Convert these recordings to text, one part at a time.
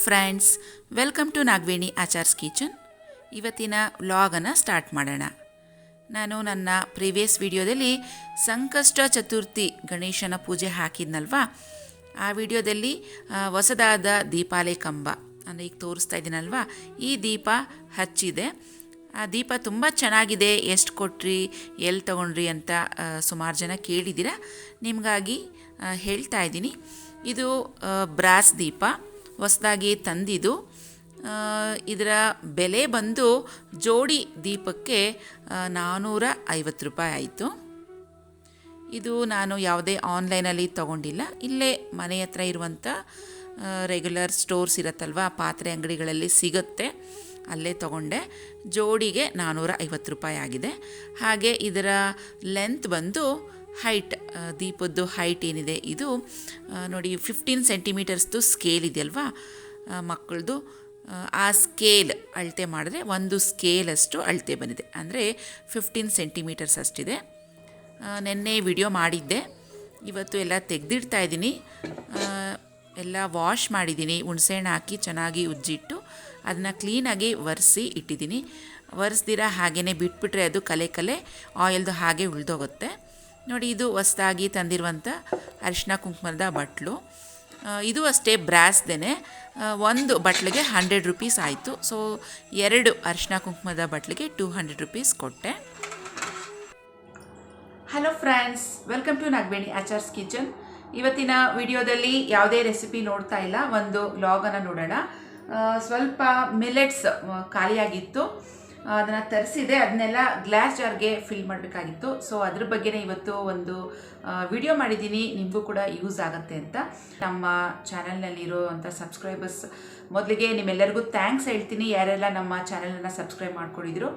Friends, welcome to Nagaveni Achar's kitchen. ಇವತ್ತಿನ ವ್ಲಾಗನ್ನು start ಮಾಡೋಣ. ನಾನು ನನ್ನ ಪ್ರೀವಿಯಸ್ ವಿಡಿಯೋದಲ್ಲಿ ಸಂಕಷ್ಟ ಚತುರ್ಥಿ ಗಣೇಶನ ಪೂಜೆ ಹಾಕಿದ್ನಲ್ವಾ, ಆ ವಿಡಿಯೋದಲ್ಲಿ ಹೊಸದಾದ ದೀಪಾಲೆ ಕಂಬ ಅಂದರೆ ಈಗ ತೋರಿಸ್ತಾ ಇದ್ದೀನಲ್ವಾ, ಈ ದೀಪ ಹಚ್ಚಿದೆ. ಆ ದೀಪ ತುಂಬ ಚೆನ್ನಾಗಿದೆ, ಎಷ್ಟು ಕೊಟ್ರಿ, ಎಲ್ಲಿ ತೊಗೊಂಡ್ರಿ ಅಂತ ಸುಮಾರು ಜನ ಕೇಳಿದ್ದೀರ. ನಿಮಗಾಗಿ ಹೇಳ್ತಾ ಇದ್ದೀನಿ. ಇದು ಬ್ರಾಸ್ ದೀಪ, ಹೊಸದಾಗಿ ತಂದಿದ್ದು. ಇದರ ಬೆಲೆ ಬಂದು ಜೋಡಿ ದೀಪಕ್ಕೆ 450 ರೂಪಾಯಿ ಆಯಿತು. ಇದು ನಾನು ಯಾವುದೇ ಆನ್ಲೈನಲ್ಲಿ ತೊಗೊಂಡಿಲ್ಲ, ಇಲ್ಲೇ ಮನೆ ಹತ್ರ ಇರುವಂಥ ರೆಗ್ಯುಲರ್ ಸ್ಟೋರ್ಸ್ ಇರುತ್ತಲ್ವ, ಪಾತ್ರೆ ಅಂಗಡಿಗಳಲ್ಲಿ ಸಿಗುತ್ತೆ, ಅಲ್ಲೇ ತೊಗೊಂಡೆ. ಜೋಡಿಗೆ 450 ರೂಪಾಯಿ ಆಗಿದೆ. ಹಾಗೆ ಇದರ ಲೆಂತ್ ಬಂದು ಹೈಟ್, ದೀಪದ್ದು ಹೈಟ್ ಏನಿದೆ ಇದು ನೋಡಿ 15 ಸೆಂಟಿಮೀಟರ್ಸ್ದು ಸ್ಕೇಲ್ ಇದೆಯಲ್ವಾ ಮಕ್ಕಳದು, ಆ ಸ್ಕೇಲ್ ಅಳತೆ ಮಾಡಿದ್ರೆ ಒಂದು ಸ್ಕೇಲಷ್ಟು ಅಳತೆ ಬಂದಿದೆ, ಅಂದರೆ 15 ಸೆಂಟಿಮೀಟರ್ಸ್ ಅಷ್ಟಿದೆ. ನೆನ್ನೆ ವಿಡಿಯೋ ಮಾಡಿದ್ದೆ, ಇವತ್ತು ಎಲ್ಲ ತೆಗೆದಿಡ್ತಾ ಇದ್ದೀನಿ. ಎಲ್ಲ ವಾಶ್ ಮಾಡಿದ್ದೀನಿ, ಹುಣಸೆಹಣ್ಣು ಹಾಕಿ ಚೆನ್ನಾಗಿ ಉಜ್ಜಿಟ್ಟು ಅದನ್ನು ಕ್ಲೀನಾಗಿ ಒರೆಸಿ ಇಟ್ಟಿದ್ದೀನಿ. ಒರೆಸ್ದಿರ ಹಾಗೇ ಬಿಟ್ಬಿಟ್ರೆ ಅದು ಕಲೆ ಆಯಿಲ್ದು ಹಾಗೆ ಉಳಿದೋಗುತ್ತೆ. ನೋಡಿ, ಇದು ಹೊಸದಾಗಿ ತಂದಿರುವಂಥ ಅರಿಶಿನ ಕುಂಕುಮದ ಬಟ್ಲು. ಇದು ಅಷ್ಟೇ ಬ್ರಾಸ್ದೇನೆ. ಒಂದು ಬಟ್ಲಿಗೆ 100 ರೂಪೀಸ್ ಆಯಿತು. ಸೊ 2 ಅರಿಶಿನ ಕುಂಕುಮದ ಬಟ್ಲಿಗೆ 200 ರೂಪೀಸ್ ಕೊಟ್ಟೆ. Hello friends, welcome to Nagaveni Achar's kitchen. ಇವತ್ತಿನ ವಿಡಿಯೋದಲ್ಲಿ ಯಾವುದೇ ರೆಸಿಪಿ ನೋಡ್ತಾ ಇಲ್ಲ, ಒಂದು ವ್ಲಾಗನ್ನು ನೋಡೋಣ. ಸ್ವಲ್ಪ ಮಿಲೆಟ್ಸ್ ಖಾಲಿಯಾಗಿತ್ತು, ಅದನ್ನು ತರಿಸಿದೆ. ಅದನ್ನೆಲ್ಲ ಗ್ಲಾಸ್ ಜಾರ್ಗೆ ಫಿಲ್ ಮಾಡಬೇಕಾಗಿತ್ತು. ಸೊ ಅದ್ರ ಬಗ್ಗೆನೇ ಇವತ್ತು ಒಂದು ವಿಡಿಯೋ ಮಾಡಿದ್ದೀನಿ, ನಿಮಗೂ ಕೂಡ ಯೂಸ್ ಆಗುತ್ತೆ ಅಂತ. ನಮ್ಮ ಚಾನಲ್ನಲ್ಲಿರೋವಂಥ ಸಬ್ಸ್ಕ್ರೈಬರ್ಸ್, ಮೊದಲಿಗೆ ನಿಮ್ಮೆಲ್ಲರಿಗೂ ಥ್ಯಾಂಕ್ಸ್ ಹೇಳ್ತೀನಿ, ಯಾರೆಲ್ಲ ನಮ್ಮ ಚಾನಲನ್ನು ಸಬ್ಸ್ಕ್ರೈಬ್ ಮಾಡ್ಕೊಂಡಿದ್ರು.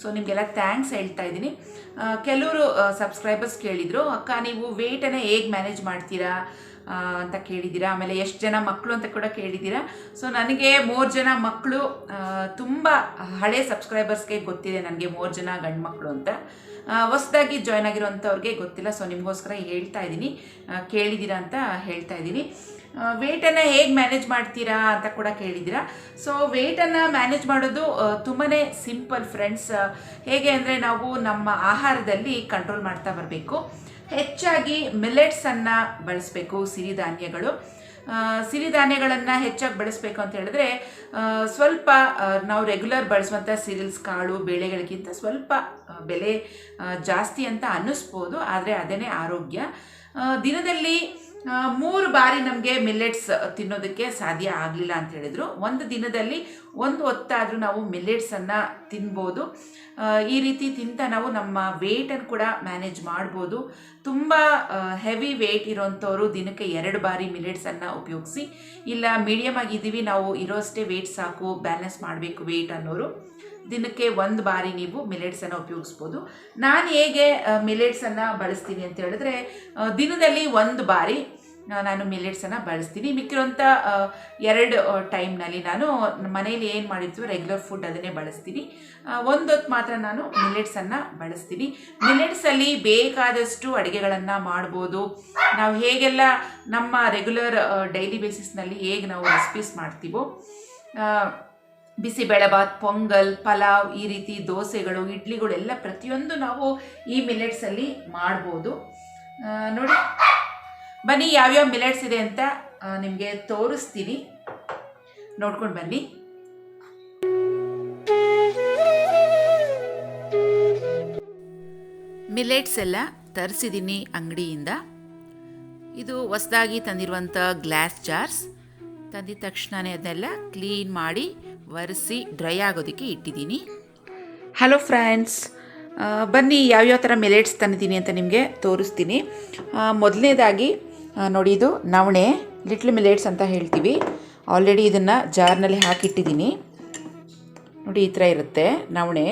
ಸೊ ನಿಮಗೆಲ್ಲ ಥ್ಯಾಂಕ್ಸ್ ಹೇಳ್ತಾ ಇದ್ದೀನಿ. ಕೆಲವರು ಸಬ್ಸ್ಕ್ರೈಬರ್ಸ್ ಕೇಳಿದರು, ಅಕ್ಕ ನೀವು ವೇಟನ್ನು ಹೇಗೆ ಮ್ಯಾನೇಜ್ ಮಾಡ್ತೀರಾ ಅಂತ ಕೇಳಿದ್ದೀರಾ. ಆಮೇಲೆ ಎಷ್ಟು ಜನ ಮಕ್ಕಳು ಅಂತ ಕೂಡ ಕೇಳಿದ್ದೀರಾ. ಸೊ ನನಗೆ 3 ಜನ ಮಕ್ಕಳು, ತುಂಬ ಹಳೆ ಸಬ್ಸ್ಕ್ರೈಬರ್ಸ್ಗೆ ಗೊತ್ತಿದೆ ನನಗೆ 3 ಜನ ಗಂಡು ಮಕ್ಕಳು ಅಂತ. ಹೊಸದಾಗಿ ಜಾಯ್ನ್ ಆಗಿರೋಂಥವ್ರಿಗೆ ಗೊತ್ತಿಲ್ಲ. ಸೊ ನಿಮಗೋಸ್ಕರ ಹೇಳ್ತಾ ಇದ್ದೀನಿ, ಕೇಳಿದ್ದೀರಾ ಅಂತ ಹೇಳ್ತಾ ಇದ್ದೀನಿ. ವೇಟನ್ನು ಹೇಗೆ ಮ್ಯಾನೇಜ್ ಮಾಡ್ತೀರಾ ಅಂತ ಕೂಡ ಕೇಳಿದ್ದೀರಾ. ಸೊ ವೇಟನ್ನು ಮ್ಯಾನೇಜ್ ಮಾಡೋದು ತುಂಬಾ ಸಿಂಪಲ್ ಫ್ರೆಂಡ್ಸ್. ಹೇಗೆ ಅಂದರೆ, ನಾವು ನಮ್ಮ ಆಹಾರದಲ್ಲಿ ಕಂಟ್ರೋಲ್ ಮಾಡ್ತಾ ಬರಬೇಕು. ಹೆಚ್ಚಾಗಿ ಮಿಲೆಟ್ಸನ್ನು ಬಳಸಬೇಕು, ಸಿರಿಧಾನ್ಯಗಳು. ಸಿರಿಧಾನ್ಯಗಳನ್ನು ಹೆಚ್ಚಾಗಿ ಬಳಸಬೇಕು ಅಂತ ಹೇಳಿದ್ರೆ, ಸ್ವಲ್ಪ ನಾವು ರೆಗ್ಯುಲರ್ ಬಳಸುವಂಥ ಸೀರಿಯಲ್ಸ್, ಕಾಳು, ಬೇಳೆಗಳಿಗಿಂತ ಸ್ವಲ್ಪ ಬೆಲೆ ಜಾಸ್ತಿ ಅಂತ ಅನ್ನಿಸ್ಬೋದು, ಆದರೆ ಅದೇ ಆರೋಗ್ಯ. ದಿನದಲ್ಲಿ 3 ಬಾರಿ ನಮಗೆ ಮಿಲೆಟ್ಸ್ ತಿನ್ನೋದಕ್ಕೆ ಸಾಧ್ಯ ಆಗಲಿಲ್ಲ ಅಂತ ಹೇಳಿದರು. ಒಂದು ದಿನದಲ್ಲಿ 1 ಹೊತ್ತಾದರೂ ನಾವು ಮಿಲೆಟ್ಸನ್ನು ತಿನ್ಬೋದು. ಈ ರೀತಿ ತಿಂತ ನಾವು ನಮ್ಮ ವೇಟನ್ನು ಕೂಡ ಮ್ಯಾನೇಜ್ ಮಾಡ್ಬೋದು. ತುಂಬ ಹೆವಿ ವೇಟ್ ಇರೋಂಥವ್ರು ದಿನಕ್ಕೆ 2 ಬಾರಿ ಮಿಲೆಟ್ಸನ್ನು ಉಪಯೋಗಿಸಿ. ಇಲ್ಲ ಮೀಡಿಯಮ್ ಆಗಿದ್ದೀವಿ, ನಾವು ಇರೋಷ್ಟೇ ವೇಟ್ ಸಾಕು, ಬ್ಯಾಲೆನ್ಸ್ ಮಾಡಬೇಕು ವೇಟ್ ಅನ್ನೋರು ದಿನಕ್ಕೆ 1 ಬಾರಿ ನೀವು ಮಿಲೆಟ್ಸನ್ನು ಉಪಯೋಗಿಸ್ಬೋದು. ನಾನು ಹೇಗೆ ಮಿಲೆಟ್ಸನ್ನು ಬಳಸ್ತೀನಿ ಅಂತ ಹೇಳಿದ್ರೆ, ದಿನದಲ್ಲಿ 1 ಬಾರಿ ನಾನು ಮಿಲೆಟ್ಸನ್ನು ಬಳಸ್ತೀನಿ. ಮಿಕ್ಕಿರೋಂಥ 2 ಟೈಮ್ನಲ್ಲಿ ನಾನು ಮನೇಲಿ ಏನು ಮಾಡಿರ್ತೀವೋ ರೆಗ್ಯುಲರ್ ಫುಡ್ ಅದನ್ನೇ ಬಳಸ್ತೀನಿ. 1 ಹೊತ್ತು ಮಾತ್ರ ನಾನು ಮಿಲೆಟ್ಸನ್ನು ಬಳಸ್ತೀನಿ. ಮಿಲೆಟ್ಸಲ್ಲಿ ಬೇಕಾದಷ್ಟು ಅಡುಗೆಗಳನ್ನು ಮಾಡ್ಬೋದು. ನಾವು ಹೇಗೆಲ್ಲ ನಮ್ಮ ರೆಗ್ಯುಲರ್ ಡೈಲಿ ಬೇಸಿಸ್ನಲ್ಲಿ ಹೇಗೆ ನಾವು ರೆಸಿಪೀಸ್ ಮಾಡ್ತೀವೋ, ಬಿಸಿಬೇಳೆಬಾತ್, ಪೊಂಗಲ್, ಪಲಾವ್, ಈ ರೀತಿ ದೋಸೆಗಳು, ಇಡ್ಲಿಗಳು ಎಲ್ಲ ಪ್ರತಿಯೊಂದು ನಾವು ಈ ಮಿಲೆಟ್ಸಲ್ಲಿ ಮಾಡ್ಬೋದು. ನೋಡಿ ಬನ್ನಿ, ಯಾವ್ಯಾವ ಮಿಲೆಟ್ಸ್ ಇದೆ ಅಂತ ನಿಮಗೆ ತೋರಿಸ್ತೀನಿ, ನೋಡ್ಕೊಂಡು ಬನ್ನಿ. ಮಿಲೆಟ್ಸ್ ಎಲ್ಲ ತರಿಸಿದ್ದೀನಿ ಅಂಗಡಿಯಿಂದ. ಇದು ಹೊಸದಾಗಿ ತಂದಿರುವಂಥ ಗ್ಲಾಸ್ ಜಾರ್ಸ್. ತಂದಿದ ತಕ್ಷಣವೇ ಅದನ್ನೆಲ್ಲ ಕ್ಲೀನ್ ಮಾಡಿ ಒರೆಸಿ ಡ್ರೈ ಆಗೋದಕ್ಕೆ ಇಟ್ಟಿದ್ದೀನಿ. ಹಲೋ ಫ್ರೆಂಡ್ಸ್, ಬನ್ನಿ ಯಾವ್ಯಾವ ಥರ ಮಿಲೆಟ್ಸ್ ತಂದಿದ್ದೀನಿ ಅಂತ ನಿಮಗೆ ತೋರಿಸ್ತೀನಿ. ಮೊದಲನೇದಾಗಿ ನೋಡಿ, ಇದು ನವಣೆ, ಲಿಟ್ಲ್ ಮಿಲೆಟ್ಸ್ ಅಂತ ಹೇಳ್ತೀವಿ. ಆಲ್ರೆಡಿ ಇದನ್ನು ಜಾರ್ನಲ್ಲಿ ಹಾಕಿಟ್ಟಿದ್ದೀನಿ. ನೋಡಿ, ಈ ಥರ ಇರುತ್ತೆ ನವಣೆ.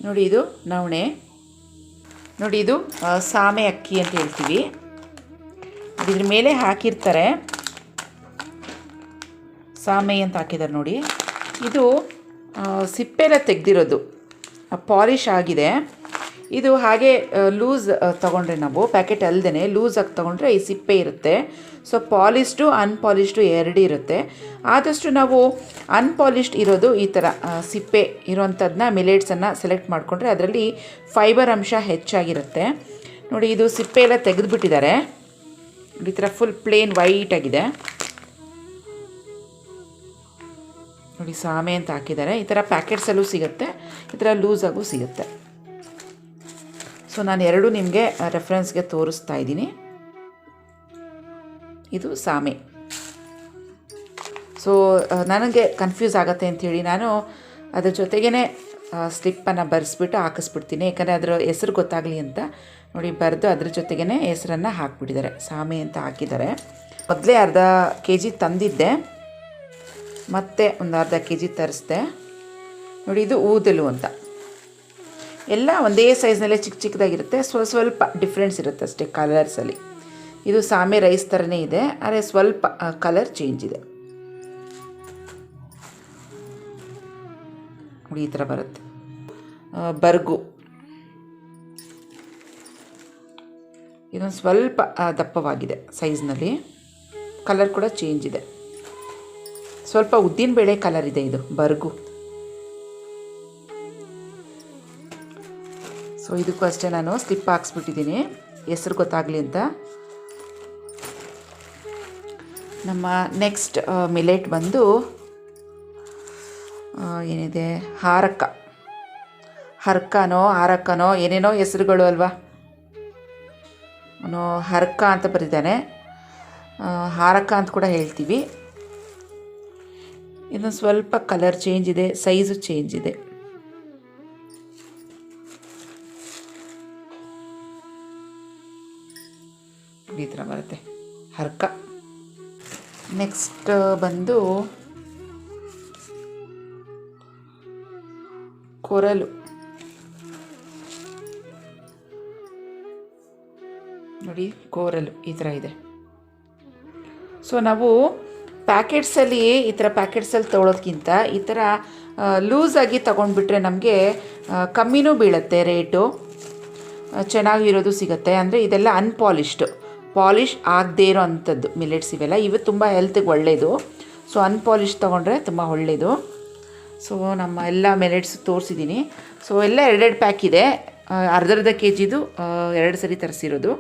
ನೋಡಿ, ಇದು ನವಣೆ. ನೋಡಿ, ಇದು ಸಾಮೆ ಅಕ್ಕಿ ಅಂತ ಹೇಳ್ತೀವಿ. ಇದ್ರ ಮೇಲೆ ಹಾಕಿರ್ತಾರೆ, ಸಾಮೆ ಅಂತ ಹಾಕಿದ್ದಾರೆ ನೋಡಿ. ಇದು ಸಿಪ್ಪೆಲ್ಲ ತೆಗೆದಿರೋದು, ಪಾಲಿಷ್ ಆಗಿದೆ. ಇದು ಹಾಗೆ ಲೂಸ್ ತೊಗೊಂಡ್ರೆ ನಾವು ಪ್ಯಾಕೆಟ್ ಅಲ್ಲದೇ ಲೂಸಾಗಿ ತೊಗೊಂಡ್ರೆ ಈ ಸಿಪ್ಪೆ ಇರುತ್ತೆ. ಸೊ ಪಾಲಿಶ್ಡು ಅನ್ಪಾಲಿಶ್ಡು ಎರಡೂ ಇರುತ್ತೆ. ಆದಷ್ಟು ನಾವು ಅನ್ಪಾಲಿಶ್ಡ್ ಇರೋದು ಈ ಥರ ಸಿಪ್ಪೆ ಇರೋವಂಥದ್ದನ್ನ ಮಿಲೆಟ್ಸನ್ನು ಸೆಲೆಕ್ಟ್ ಮಾಡಿಕೊಂಡ್ರೆ ಅದರಲ್ಲಿ ಫೈಬರ್ ಅಂಶ ಹೆಚ್ಚಾಗಿರುತ್ತೆ. ನೋಡಿ, ಇದು ಸಿಪ್ಪೆ ಎಲ್ಲ ತೆಗೆದುಬಿಟ್ಟಿದ್ದಾರೆ. ಈ ಥರ ಫುಲ್ ಪ್ಲೇನ್ ವೈಟ್ ಆಗಿದೆ. ನೋಡಿ, ಸಾಮೆ ಅಂತ ಹಾಕಿದ್ದಾರೆ. ಈ ಥರ ಪ್ಯಾಕೆಟ್ಸಲ್ಲೂ ಸಿಗುತ್ತೆ, ಈ ಥರ ಲೂಸಾಗೂ ಸಿಗುತ್ತೆ. ಸೊ ನಾನು ಎರಡೂ ನಿಮಗೆ ರೆಫರೆನ್ಸ್ಗೆ ತೋರಿಸ್ತಾ ಇದ್ದೀನಿ. ಇದು ಸಾಮೆ. ಸೊ ನನಗೆ ಕನ್ಫ್ಯೂಸ್ ಆಗುತ್ತೆ ಅಂಥೇಳಿ ನಾನು ಅದ್ರ ಜೊತೆಗೇ ಸ್ಲಿಪ್ಪನ್ನು ಬರೆಸ್ಬಿಟ್ಟು ಹಾಕಿಸ್ಬಿಡ್ತೀನಿ, ಯಾಕಂದರೆ ಅದರ ಹೆಸರು ಗೊತ್ತಾಗಲಿ ಅಂತ. ನೋಡಿ, ಬರೆದು ಅದ್ರ ಜೊತೆಗೇ ಹೆಸರನ್ನು ಹಾಕಿಬಿಟ್ಟಿದ್ದಾರೆ, ಸಾಮೆ ಅಂತ ಹಾಕಿದ್ದಾರೆ. ಮೊದಲೇ ಅರ್ಧ ಕೆ ಜಿ ತಂದಿದ್ದೆ, ಮತ್ತು ಒಂದು ಅರ್ಧ ಕೆ ಜಿ ತರಿಸ್ದೆ. ನೋಡಿ, ಇದು ಊದಲು ಅಂತ. ಎಲ್ಲ ಒಂದೇ ಸೈಜ್ನಲ್ಲೇ ಚಿಕ್ಕ ಚಿಕ್ಕದಾಗಿರುತ್ತೆ, ಸ್ವಲ್ಪ ಡಿಫ್ರೆನ್ಸ್ ಇರುತ್ತೆ ಅಷ್ಟೇ ಕಲರ್ಸಲ್ಲಿ. ಇದು ಸಾಮೆ ರೈಸ್ ಥರನೇ ಇದೆ, ಆದರೆ ಸ್ವಲ್ಪ ಕಲರ್ ಚೇಂಜ್ ಇದೆ. ನೋಡಿ, ಈ ಥರ ಬರುತ್ತೆ. ಬರ್ಗು ಇದೊಂದು ಸ್ವಲ್ಪ ದಪ್ಪವಾಗಿದೆ ಸೈಜ್ನಲ್ಲಿ, ಕಲರ್ ಕೂಡ ಚೇಂಜ್ ಇದೆ. ಸ್ವಲ್ಪ ಉದ್ದಿನಬೇಳೆ ಕಲರ್ ಇದೆ ಇದು ಬರ್ಗು. ಸೊ ಇದಕ್ಕೂ ಅಷ್ಟೇ ನಾನು ಸ್ಲಿಪ್ ಹಾಕ್ಸ್ಬಿಟ್ಟಿದ್ದೀನಿ, ಹೆಸರು ಗೊತ್ತಾಗಲಿ ಅಂತ. ನಮ್ಮ ನೆಕ್ಸ್ಟ್ ಮಿಲೆಟ್ ಬಂದು ಏನಿದೆ, ಹಾರಕ್ಕನೋ ಏನೇನೋ ಹೆಸರುಗಳು ಅಲ್ವಾ. ಅವನು ಹರ್ಕ ಅಂತ ಬರೆದಿದ್ದಾನೆ, ಹಾರಕ್ಕ ಅಂತ ಕೂಡ ಹೇಳ್ತೀವಿ. ಇನ್ನೊಂದು ಸ್ವಲ್ಪ ಕಲರ್ ಚೇಂಜ್ ಇದೆ, ಸೈಜು ಚೇಂಜ್ ಇದೆ. ಈ ಥರ ಬರುತ್ತೆ ಹರ್ಕ. ನೆಕ್ಸ್ಟ್ ಬಂದು ಕೊರಲು. ನೋಡಿ, ಕೋರಲು ಈ ಥರ ಇದೆ. ಸೊ ನಾವು ಪ್ಯಾಕೆಟ್ಸಲ್ಲಿ ಈ ಥರ ಪ್ಯಾಕೆಟ್ಸಲ್ಲಿ ತೊಗೊಳೋದ್ಕಿಂತ ಈ ಥರ ಲೂಸಾಗಿ ತೊಗೊಂಡ್ಬಿಟ್ರೆ ನಮಗೆ ಕಮ್ಮಿನೂ ಬೀಳುತ್ತೆ, ರೇಟು ಚೆನ್ನಾಗಿರೋದು ಸಿಗುತ್ತೆ. ಅಂದರೆ ಇದೆಲ್ಲ ಅನ್ಪಾಲಿಶ್ಡು, ಪಾಲಿಷ್ ಆಗದೇ ಇರೋ ಅಂಥದ್ದು ಮಿಲೆಟ್ಸ್ ಇವೆಲ್ಲ. ಇವು ತುಂಬ ಹೆಲ್ತಿಗೆ ಒಳ್ಳೆಯದು. ಸೊ ಅನ್ಪಾಲಿಶ್ ತೊಗೊಂಡ್ರೆ ತುಂಬ ಒಳ್ಳೆಯದು. ಸೊ ನಮ್ಮ ಎಲ್ಲ ಮಿಲೆಟ್ಸ್ ತೋರಿಸಿದ್ದೀನಿ. ಸೊ ಎಲ್ಲ ಎರಡೆರಡು ಪ್ಯಾಕ್ ಇದೆ, ಅರ್ಧ ಕೆ ಜಿದು 2 ಸರಿ ತರಿಸಿರೋದು.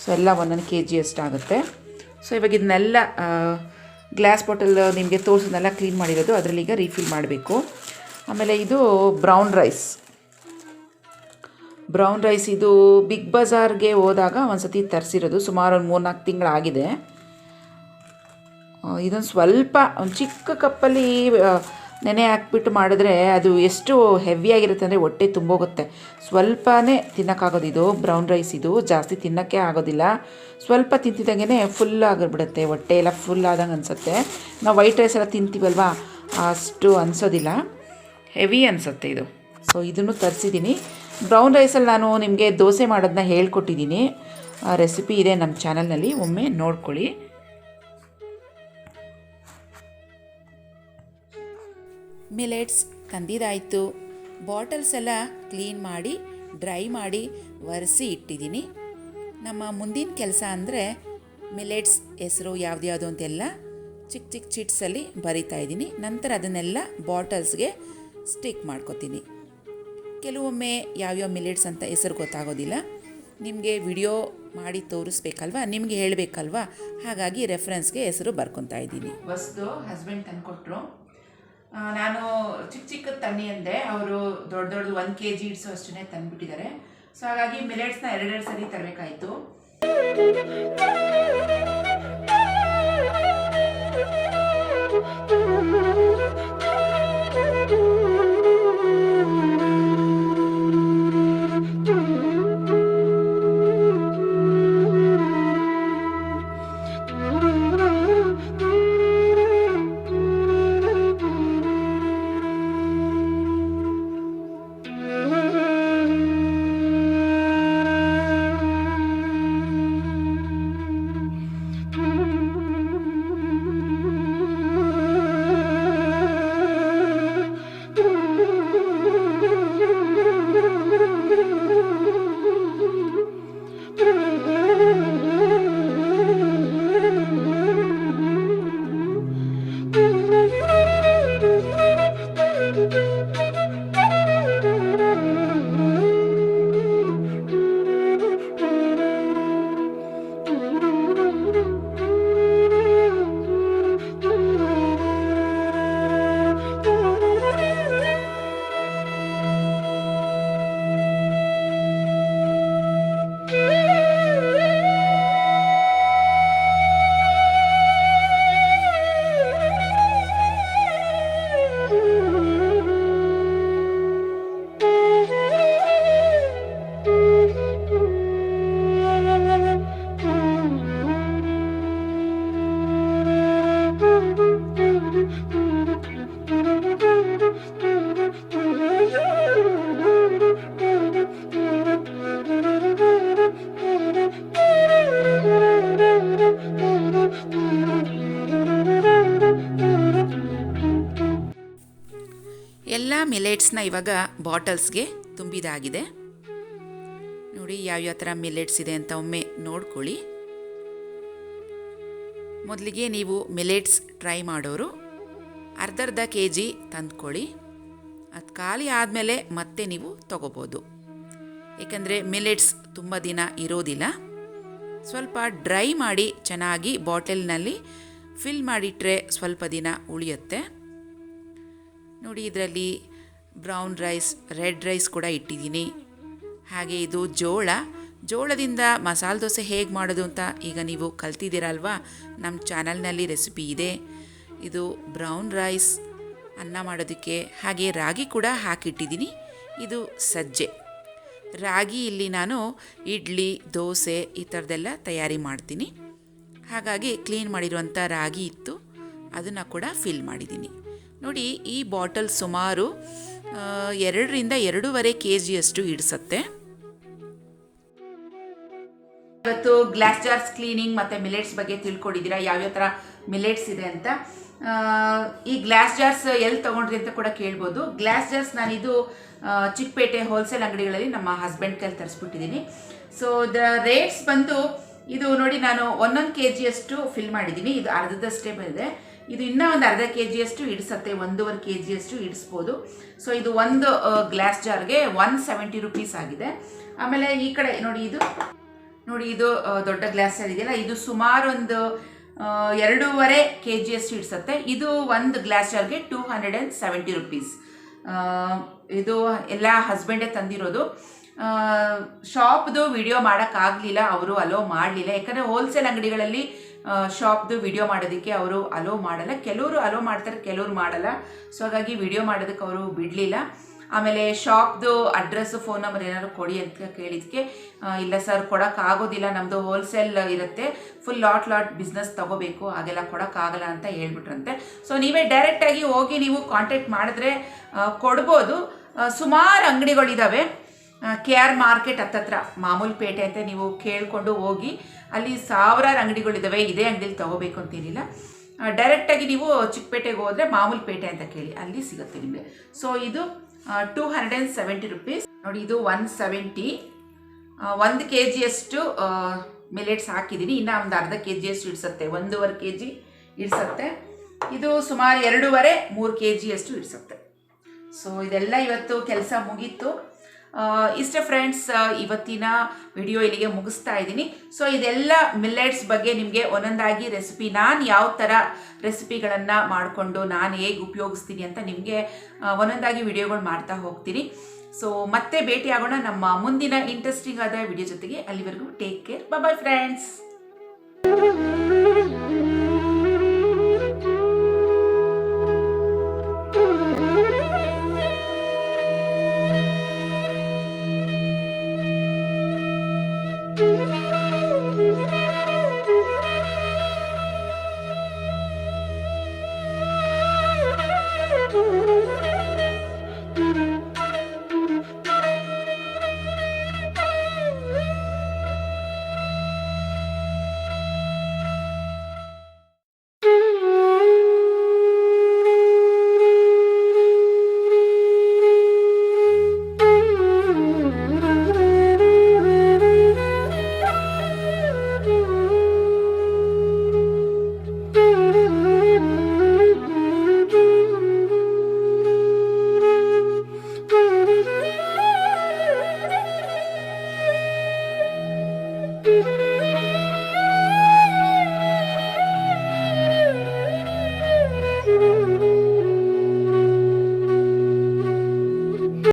ಸೊ ಎಲ್ಲ 1 ಕೆ ಜಿ ಅಷ್ಟಾಗುತ್ತೆ. ಸೊ ಇವಾಗ ಇದನ್ನೆಲ್ಲ ಗ್ಲಾಸ್ ಬಾಟಲ್ ನಿಮಗೆ ತೋರಿಸೋದನ್ನೆಲ್ಲ ಕ್ಲೀನ್ ಮಾಡಿರೋದು, ಅದರಲ್ಲಿ ಈಗ ರೀಫಿಲ್ ಮಾಡಬೇಕು. ಆಮೇಲೆ ಇದು ಬ್ರೌನ್ ರೈಸ್ ಇದು ಬಿಗ್ ಬಜಾರ್ಗೆ ಹೋದಾಗ ಒಂದು ಸತಿ ತರಿಸಿರೋದು, ಸುಮಾರು ಒಂದು 3-4 ತಿಂಗಳಾಗಿದೆ. ಇದೊಂದು ಸ್ವಲ್ಪ ಒಂದು ಚಿಕ್ಕ ಕಪ್ಪಲ್ಲಿ ನೆನೆ ಹಾಕ್ಬಿಟ್ಟು ಮಾಡಿದ್ರೆ ಅದು ಎಷ್ಟು ಹೆವಿಯಾಗಿರುತ್ತೆ ಅಂದರೆ ಹೊಟ್ಟೆ ತುಂಬೋಗುತ್ತೆ. ಸ್ವಲ್ಪನೇ ತಿನ್ನೋಕ್ಕಾಗೋದು ಇದು ಬ್ರೌನ್ ರೈಸ್. ಇದು ಜಾಸ್ತಿ ತಿನ್ನೋಕ್ಕೆ ಆಗೋದಿಲ್ಲ, ಸ್ವಲ್ಪ ತಿಂತಿದ್ದಂಗೆ ಫುಲ್ ಆಗಿಬಿಡುತ್ತೆ, ಹೊಟ್ಟೆ ಎಲ್ಲ ಫುಲ್ ಆದಂಗೆ ಅನಿಸುತ್ತೆ. ನಾವು ವೈಟ್ ರೈಸ್ ಎಲ್ಲ ತಿಂತೀವಲ್ವ, ಅಷ್ಟು ಅನಿಸೋದಿಲ್ಲ, ಹೆವಿ ಅನಿಸುತ್ತೆ ಇದು. ಸೊ ಇದನ್ನು ತರಿಸಿದ್ದೀನಿ. ಬ್ರೌನ್ ರೈಸಲ್ಲಿ ನಾನು ನಿಮಗೆ ದೋಸೆ ಮಾಡೋದನ್ನ ಹೇಳ್ಕೊಟ್ಟಿದ್ದೀನಿ, ರೆಸಿಪಿ ಇದೆ ನಮ್ಮ ಚಾನಲ್ನಲ್ಲಿ, ಒಮ್ಮೆ ನೋಡ್ಕೊಳ್ಳಿ. ಮಿಲೆಟ್ಸ್ ತಂದಿದ್ದಾಯಿತು. ಬಾಟಲ್ಸ್ ಎಲ್ಲ ಕ್ಲೀನ್ ಮಾಡಿ ಡ್ರೈ ಮಾಡಿ ಒರೆಸಿ ಇಟ್ಟಿದ್ದೀನಿ. ನಮ್ಮ ಮುಂದಿನ ಕೆಲಸ ಅಂದರೆ ಮಿಲೆಟ್ಸ್ ಹೆಸರು ಯಾವ್ದು ಅಂತೆಲ್ಲ ಚಿಕ್ಕ ಚಿಕ್ಕ ಚಿಟ್ಸಲ್ಲಿ ಬರಿತಾ ಇದ್ದೀನಿ. ನಂತರ ಅದನ್ನೆಲ್ಲ ಬಾಟಲ್ಸ್ಗೆ ಸ್ಟಿಕ್ ಮಾಡ್ಕೊತೀನಿ. ಕೆಲವೊಮ್ಮೆ ಯಾವ್ಯಾವ ಮಿಲೆಟ್ಸ್ ಅಂತ ಹೆಸರು ಗೊತ್ತಾಗೋದಿಲ್ಲ, ನಿಮಗೆ ವಿಡಿಯೋ ಮಾಡಿ ತೋರಿಸ್ಬೇಕಲ್ವ, ನಿಮಗೆ ಹೇಳಬೇಕಲ್ವ, ಹಾಗಾಗಿ ರೆಫರೆನ್ಸ್ಗೆ ಹೆಸರು ಬರ್ಕೊತಾ ಇದ್ದೀನಿ. ಬಸ್ದು ಹಸ್ಬೆಂಡ್ ತಂದುಕೊಟ್ರು, ನಾನು ಚಿಕ್ಕ ಚಿಕ್ಕದು ತನ್ನಿ ಅಂದೆ, ಅವರು ದೊಡ್ಡದು 1 ಕೆ ಜಿ ಇಡ್ಸೋ ಅಷ್ಟೇ ತಂದುಬಿಟ್ಟಿದ್ದಾರೆ. ಸೊ ಹಾಗಾಗಿ ಮಿಲೆಟ್ಸ್ನ 2 ಸರಿ ತರಬೇಕಾಯಿತು. ಮಿಲೆಟ್ಸ್ನ ಇವಾಗ ಬಾಟಲ್ಸ್ಗೆ ತುಂಬಿದಾಗಿದೆ. ನೋಡಿ ಯಾವ್ಯಾವ ಥರ ಮಿಲೆಟ್ಸ್ ಇದೆ ಅಂತ ಒಮ್ಮೆ ನೋಡ್ಕೊಳ್ಳಿ. ಮೊದಲಿಗೆ ನೀವು ಮಿಲೆಟ್ಸ್ ಟ್ರೈ ಮಾಡೋರು ಅರ್ಧ kg ತಂದ್ಕೊಳ್ಳಿ. ಅದು ಖಾಲಿ ಆದಮೇಲೆ ಮತ್ತೆ ನೀವು ತಗೋಬೋದು. ಏಕೆಂದರೆ ಮಿಲೆಟ್ಸ್ ತುಂಬ ದಿನ ಇರೋದಿಲ್ಲ. ಸ್ವಲ್ಪ ಡ್ರೈ ಮಾಡಿ ಚೆನ್ನಾಗಿ ಬಾಟಲ್ನಲ್ಲಿ ಫಿಲ್ ಮಾಡಿಟ್ರೆ ಸ್ವಲ್ಪ ದಿನ ಉಳಿಯುತ್ತೆ. ನೋಡಿ ಇದರಲ್ಲಿ ಬ್ರೌನ್ ರೈಸ್, ರೆಡ್ ರೈಸ್ ಕೂಡ ಇಟ್ಟಿದ್ದೀನಿ. ಹಾಗೆ ಇದು ಜೋಳದಿಂದ ಮಸಾಲೆ ದೋಸೆ ಹೇಗೆ ಮಾಡೋದು ಅಂತ ಈಗ ನೀವು ಕಲ್ತಿದ್ದೀರಲ್ವಾ, ನಮ್ಮ ಚಾನಲ್ನಲ್ಲಿ ರೆಸಿಪಿ ಇದೆ. ಇದು ಬ್ರೌನ್ ರೈಸ್ ಅನ್ನ ಮಾಡೋದಕ್ಕೆ. ಹಾಗೆ ರಾಗಿ ಕೂಡ ಹಾಕಿಟ್ಟಿದ್ದೀನಿ. ಇದು ಸಜ್ಜೆ ರಾಗಿ. ಇಲ್ಲಿ ನಾನು ಇಡ್ಲಿ, ದೋಸೆ ಈ ಥರದ್ದೆಲ್ಲ ತಯಾರಿ ಮಾಡ್ತೀನಿ. ಹಾಗಾಗಿ ಕ್ಲೀನ್ ಮಾಡಿರುವಂಥ ರಾಗಿ ಇತ್ತು, ಅದನ್ನು ಕೂಡ ಫಿಲ್ ಮಾಡಿದ್ದೀನಿ. ನೋಡಿ ಈ ಬಾಟಲ್ ಸುಮಾರು 2.5 kg ಇಡಿಸುತ್ತೆ. ಇವತ್ತು ಗ್ಲಾಸ್ ಜಾರ್ಸ್ ಕ್ಲೀನಿಂಗ್ ಮತ್ತು ಮಿಲೆಟ್ಸ್ ಬಗ್ಗೆ ತಿಳ್ಕೊಂಡಿದ್ದೀರಾ, ಯಾವ್ಯಾವ ಥರ ಮಿಲೆಟ್ಸ್ ಇದೆ ಅಂತ. ಈ ಗ್ಲಾಸ್ ಜಾರ್ಸ್ ಎಲ್ಲಿ ತೊಗೊಂಡ್ರಿ ಅಂತ ಕೂಡ ಕೇಳ್ಬೋದು. ಗ್ಲಾಸ್ ಜಾರ್ಸ್ ನಾನಿದು ಚಿಕ್ಕಪೇಟೆ ಹೋಲ್ಸೇಲ್ ಅಂಗಡಿಗಳಲ್ಲಿ ನಮ್ಮ ಹಸ್ಬೆಂಡ್ ಕೈಲಿ ತರಿಸ್ಬಿಟ್ಟಿದ್ದೀನಿ. ಸೊ ದ ರೇಟ್ಸ್ ಬಂದು ಇದು ನೋಡಿ, ನಾನು 1 kg ಫಿಲ್ ಮಾಡಿದ್ದೀನಿ. ಇದು ಅರ್ಧದಷ್ಟೇ ಬಂದಿದೆ. ಇದು ಇನ್ನೂ ಒಂದು ಅರ್ಧ kg ಇಡಿಸುತ್ತೆ, 1.5 kg ಇಡಿಸ್ಬೋದು. ಸೊ ಇದು ಒಂದು ಗ್ಲಾಸ್ ಜಾರ್ಗೆ 170 ರೂಪೀಸ್ ಆಗಿದೆ. ಆಮೇಲೆ ಈ ಕಡೆ ನೋಡಿ ಇದು ದೊಡ್ಡ ಗ್ಲಾಸ್ ಜಾರ್ ಇದೆಯಲ್ಲ, ಇದು ಸುಮಾರು ಒಂದು 2.5 kg ಇಡಿಸುತ್ತೆ. ಇದು ಒಂದು ಗ್ಲಾಸ್ ಜಾರ್ಗೆ 270 ರೂಪೀಸ್. ಇದು ಎಲ್ಲ ಹಸ್ಬೆಂಡೇ ತಂದಿರೋದು. ಶಾಪ್ದು ವಿಡಿಯೋ ಮಾಡೋಕ್ಕಾಗಲಿಲ್ಲ, ಅವರು ಅಲೋ ಮಾಡಲಿಲ್ಲ. ಯಾಕಂದರೆ ಹೋಲ್ಸೇಲ್ ಅಂಗಡಿಗಳಲ್ಲಿ ಶಾಪ್ದು ವಿಡಿಯೋ ಮಾಡೋದಕ್ಕೆ ಅವರು ಅಲೋ ಮಾಡಲ್ಲ. ಕೆಲವರು ಅಲೋ ಮಾಡ್ತಾರೆ, ಕೆಲವರು ಮಾಡಲ್ಲ. ಸೊ ಹಾಗಾಗಿ ವಿಡಿಯೋ ಮಾಡೋದಕ್ಕೆ ಅವರು ಬಿಡಲಿಲ್ಲ. ಆಮೇಲೆ ಶಾಪ್ದು ಅಡ್ರೆಸ್ಸು, ಫೋನ್ ನಂಬರ್ ಏನಾದ್ರು ಕೊಡಿ ಅಂತ ಕೇಳಿದ್ದಕ್ಕೆ ಇಲ್ಲ ಸರ್ ಕೊಡೋಕ್ಕಾಗೋದಿಲ್ಲ, ನಮ್ಮದು ಹೋಲ್ಸೇಲ್ ಇರುತ್ತೆ, ಫುಲ್ ಲಾಟ್ ಬಿಸ್ನೆಸ್ ತೊಗೋಬೇಕು, ಹಾಗೆಲ್ಲ ಕೊಡೋಕ್ಕಾಗಲ್ಲ ಅಂತ ಹೇಳ್ಬಿಟ್ರಂತೆ. ಸೊ ನೀವೇ ಡೈರೆಕ್ಟಾಗಿ ಹೋಗಿ ನೀವು ಕಾಂಟ್ಯಾಕ್ಟ್ ಮಾಡಿದ್ರೆ ಕೊಡ್ಬೋದು. ಸುಮಾರು ಅಂಗಡಿಗಳಿದ್ದಾವೆ. KR ಮಾರ್ಕೆಟ್ ಹತ್ತತ್ರ ಮಾಮೂಲು ಪೇಟೆ ಅಂತ ನೀವು ಕೇಳಿಕೊಂಡು ಹೋಗಿ, ಅಲ್ಲಿ ಸಾವಿರಾರು ಅಂಗಡಿಗಳಿದ್ದಾವೆ. ಇದೇ ಅಂಗಡಿಲಿ ತೊಗೋಬೇಕು ಅಂತೇನಿಲ್ಲ. ಡೈರೆಕ್ಟಾಗಿ ನೀವು ಚಿಕ್ಕಪೇಟೆಗೆ ಹೋದರೆ ಮಾಮೂಲು ಪೇಟೆ ಅಂತ ಕೇಳಿ, ಅಲ್ಲಿ ಸಿಗುತ್ತೆ ನಿಮಗೆ. ಸೊ ಇದು 270 ರೂಪೀಸ್. ನೋಡಿ ಇದು 170. 1 kg ಮಿಲೆಟ್ಸ್ ಹಾಕಿದ್ದೀನಿ. ಇನ್ನು ಒಂದು ಅರ್ಧ kg ಇಡಿಸುತ್ತೆ, 1.5 kg ಇಡಿಸುತ್ತೆ. ಇದು ಸುಮಾರು 2.5-3 kg ಇಡಿಸುತ್ತೆ. ಸೊ ಇದೆಲ್ಲ ಇವತ್ತು ಕೆಲಸ ಮುಗೀತು. ಇಷ್ಟೇ ಫ್ರೆಂಡ್ಸ್, ಇವತ್ತಿನ ವಿಡಿಯೋ ಇಲ್ಲಿಗೆ ಮುಗಿಸ್ತಾ ಇದ್ದೀನಿ. ಸೊ ಇದೆಲ್ಲ ಮಿಲ್ಲೆಟ್ಸ್ ಬಗ್ಗೆ ನಿಮಗೆ ಒಂದೊಂದಾಗಿ ರೆಸಿಪಿ, ನಾನು ಯಾವ ಥರ ರೆಸಿಪಿಗಳನ್ನು ಮಾಡಿಕೊಂಡು ನಾನು ಹೇಗೆ ಉಪಯೋಗಿಸ್ತೀನಿ ಅಂತ ನಿಮಗೆ ಒಂದೊಂದಾಗಿ ವಿಡಿಯೋಗಳು ಮಾಡ್ತಾ ಹೋಗ್ತೀನಿ. ಸೊ ಮತ್ತೆ ಭೇಟಿ ಆಗೋಣ ನಮ್ಮ ಮುಂದಿನ ಇಂಟ್ರೆಸ್ಟಿಂಗ್ ಆದ ವಿಡಿಯೋ ಜೊತೆಗೆ. ಅಲ್ಲಿವರೆಗೂ take care, bye friends. Thank you.